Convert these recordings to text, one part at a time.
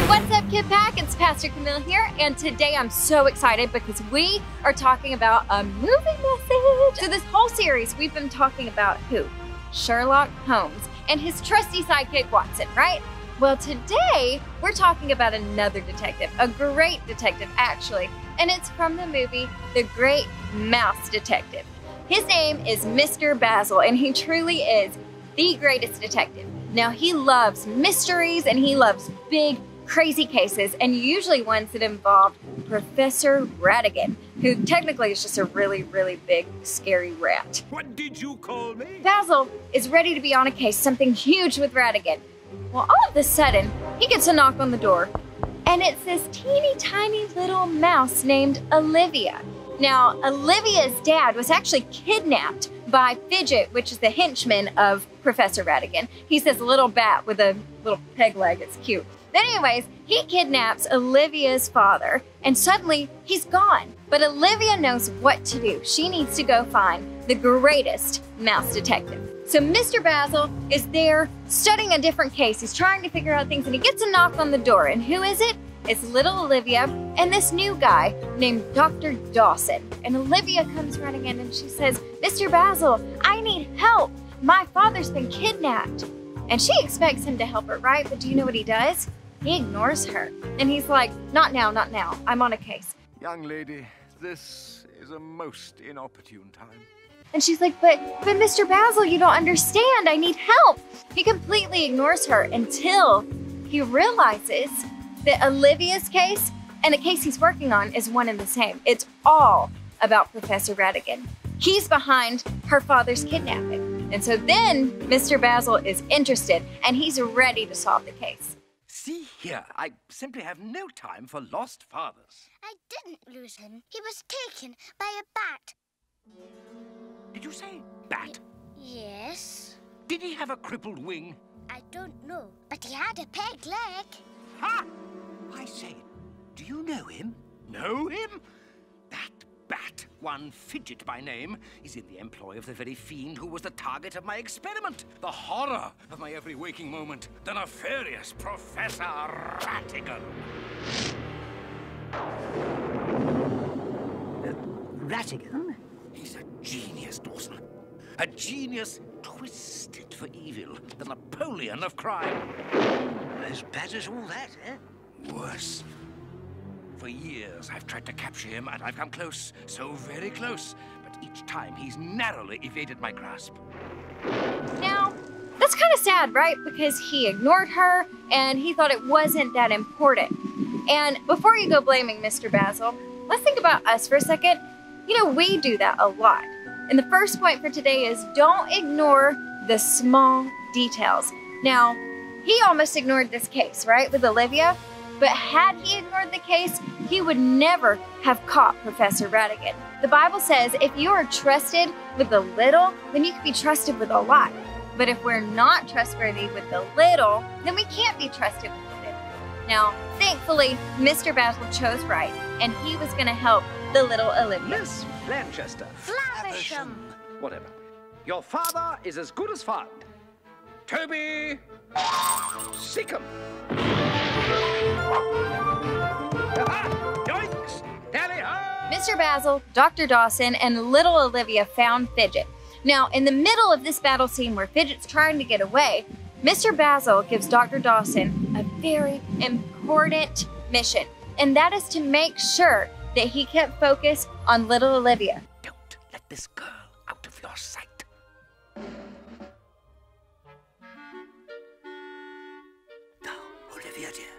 What's up, Kidpak? It's Pastor Camille here, and today I'm so excited because we are talking about a movie message. So this whole series, we've been talking about who? Sherlock Holmes and his trusty sidekick, Watson, right? Well, today we're talking about another detective, a great detective, actually, and it's from the movie The Great Mouse Detective. His name is Mr. Basil, and he truly is the greatest detective. Now, he loves mysteries and he loves big, crazy cases, and usually ones that involve Professor Ratigan, who technically is just a really, really big, scary rat. What did you call me? Basil is ready to be on a case, something huge with Ratigan. Well, all of a sudden, he gets a knock on the door, and it's this teeny tiny little mouse named Olivia. Now, Olivia's dad was actually kidnapped by Fidget, which is the henchman of Professor Ratigan. He's this little bat with a little peg leg. It's cute. But anyways, he kidnaps Olivia's father, and suddenly he's gone. But Olivia knows what to do. She needs to go find the greatest mouse detective. So Mr. Basil is there studying a different case. He's trying to figure out things, and he gets a knock on the door. And who is it? It's little Olivia and this new guy named Dr. Dawson. And Olivia comes running in and she says, "Mr. Basil, I need help. My father's been kidnapped." And she expects him to help her, right? But do you know what he does? He ignores her. And he's like, "Not now, not now. I'm on a case." Young lady, this is a most inopportune time. And she's like, but Mr. Basil, you don't understand. I need help." He completely ignores her until he realizes that Olivia's case and the case he's working on is one and the same. It's all about Professor Ratigan. He's behind her father's kidnapping. And so then Mr. Basil is interested and he's ready to solve the case. See here, I simply have no time for lost fathers. I didn't lose him. He was taken by a bat. Did you say bat? Yes. Did he have a crippled wing? I don't know, but he had a peg leg. Ha! I say, do you know him? Know him? That bat, one Fidget by name, is in the employ of the very fiend who was the target of my experiment, the horror of my every waking moment, the nefarious Professor Ratigan. Ratigan? He's a genius, Dawson. A genius twisted for evil, the Napoleon of crime. As bad as all that, eh? Worse. For years, I've tried to capture him, and I've come close, so very close. But each time, he's narrowly evaded my grasp. Now, that's kind of sad, right? Because he ignored her, and he thought it wasn't that important. And before you go blaming Mr. Basil, let's think about us for a second. You know, we do that a lot. And the first point for today is don't ignore the small details. Now, he almost ignored this case, right, with Olivia? But had he ignored the case, he would never have caught Professor Ratigan. The Bible says if you are trusted with the little, then you can be trusted with a lot. But if we're not trustworthy with the little, then we can't be trusted with the little. Now, thankfully, Mr. Basil chose right, and he was going to help the little Olivia. Miss Blanchester. Flavisham. Whatever. Your father is as good as found. Toby Seacombe. Yoinks! Tally-ho! Mr. Basil, Dr. Dawson, and little Olivia found Fidget. Now, in the middle of this battle scene where Fidget's trying to get away, Mr. Basil gives Dr. Dawson a very important mission, and that is to make sure that he kept focus on little Olivia. Don't let this girl out of your sight. Now, Olivia, dear,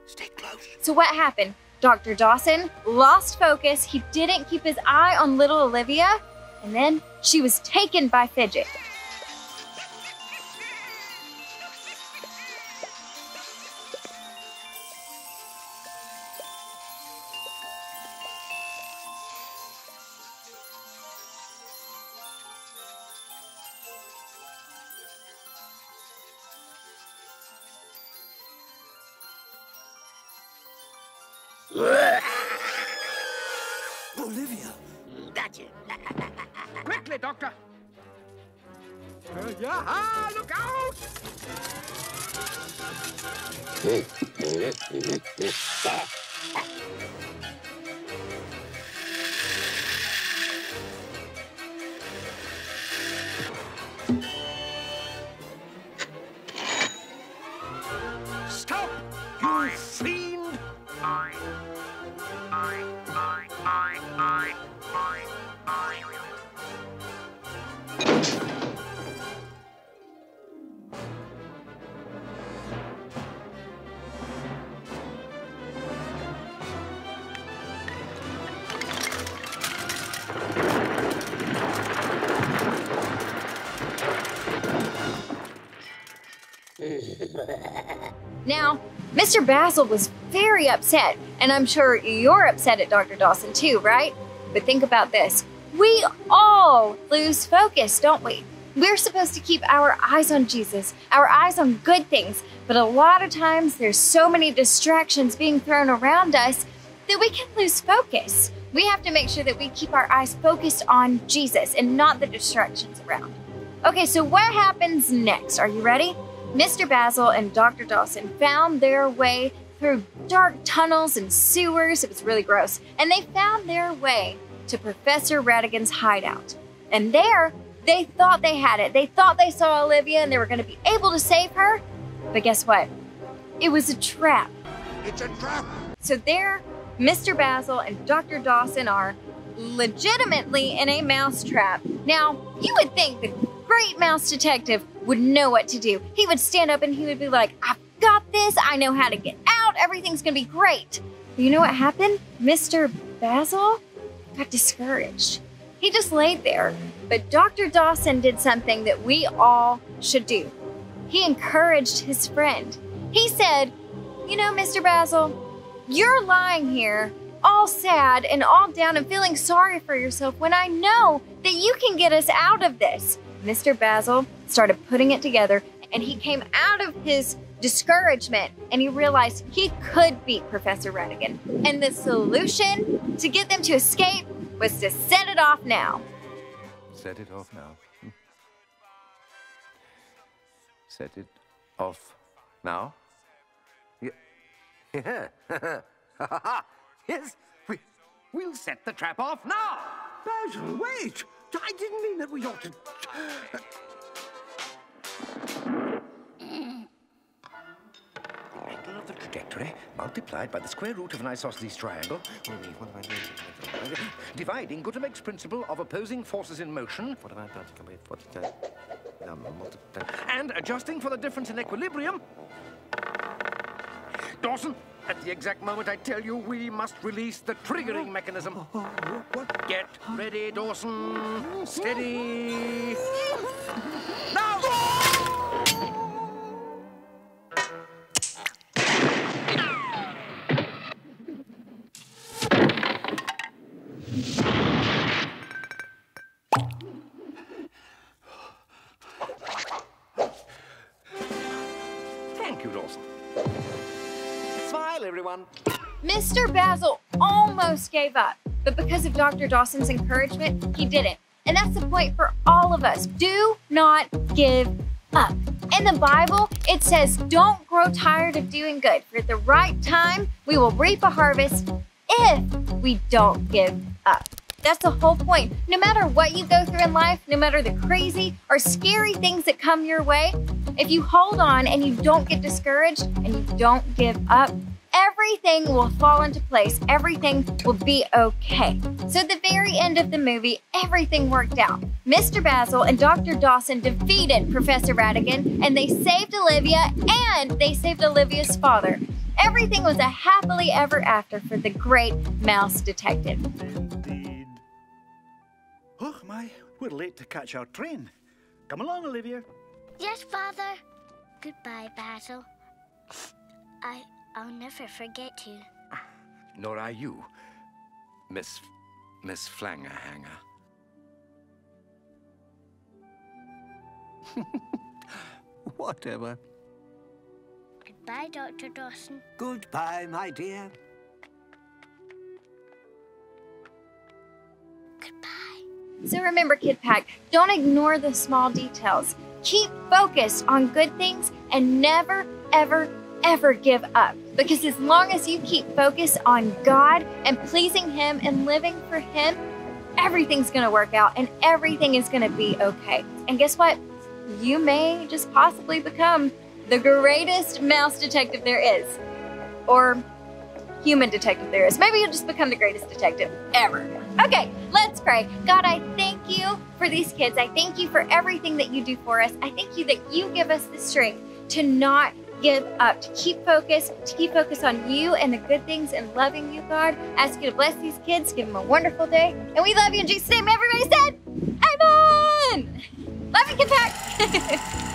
stay close. So what happened? Dr. Dawson lost focus, he didn't keep his eye on little Olivia, and then she was taken by Fidget. Olivia! Got you. Quickly, Doctor. Yeah, look out! Stop, you fiend! Now, Mr. Basil was very upset, and I'm sure you're upset at Dr. Dawson too, right? But think about this. We all lose focus, don't we? We're supposed to keep our eyes on Jesus, our eyes on good things, but a lot of times there's so many distractions being thrown around us that we can lose focus. We have to make sure that we keep our eyes focused on Jesus and not the distractions around. Okay, so what happens next? Are you ready? Mr. Basil and Dr. Dawson found their way through dark tunnels and sewers. It was really gross. And they found their way to Professor Ratigan's hideout. And there, they thought they had it. They thought they saw Olivia and they were going to be able to save her. But guess what? It was a trap. It's a trap! So there, Mr. Basil and Dr. Dawson are legitimately in a mouse trap. Now, you would think the great mouse detective would know what to do. He would stand up and he would be like, I've got this. I know how to get out. Everything's going to be great. But you know what happened? Mr. Basil got discouraged. He just laid there. But Dr. Dawson did something that we all should do. He encouraged his friend. He said, you know, Mr. Basil, you're lying here all sad and all down and feeling sorry for yourself when I know that you can get us out of this. Mr. Basil started putting it together and he came out of his discouragement and he realized he could beat Professor Ratigan. And the solution to get them to escape was to set it off now. Set it off now. Set it off now? Yeah. Yes, we'll set the trap off now. Basil, wait! I didn't mean that we ought to... Angle of the trajectory multiplied by the square root of an isosceles triangle dividing Gutenberg's principle of opposing forces in motion and adjusting for the difference in equilibrium. Dawson, at the exact moment I tell you, we must release the triggering mechanism. Get ready, Dawson. Steady. Now! Thank you, Dawson. Smile, everyone. Mr. Basil almost gave up, but because of Dr. Dawson's encouragement, he didn't. And that's the point for all of us. Do not give up. In the Bible, it says, don't grow tired of doing good, for at the right time, we will reap a harvest if we don't give up. That's the whole point. No matter what you go through in life, no matter the crazy or scary things that come your way, if you hold on and you don't get discouraged and you don't give up, everything will fall into place. Everything will be okay. So at the very end of the movie, everything worked out. Mr. Basil and Dr. Dawson defeated Professor Ratigan, and they saved Olivia, and they saved Olivia's father. Everything was a happily ever after for the great mouse detective. Indeed. Oh, my, we're late to catch our train. Come along, Olivia. Yes, Father. Goodbye, Basil. I'll never forget you. Nor are you, Miss Flangerhanger. Whatever. Goodbye, Dr. Dawson. Goodbye, my dear. Goodbye. So remember, Kidpak, don't ignore the small details. Keep focused on good things and never, ever, ever give up, because as long as you keep focused on God and pleasing Him and living for Him, everything's going to work out and everything is going to be okay. And guess what? You may just possibly become the greatest mouse detective there is, or human detective there is. Maybe you'll just become the greatest detective ever. Okay, let's pray. God, I thank you for these kids. I thank you for everything that you do for us. I thank you that you give us the strength to not give up, to keep focused on you and the good things and loving you, God. I ask you to bless these kids, give them a wonderful day. And we love you in Jesus' name. Everybody said, Amen. Love you, Kidpak.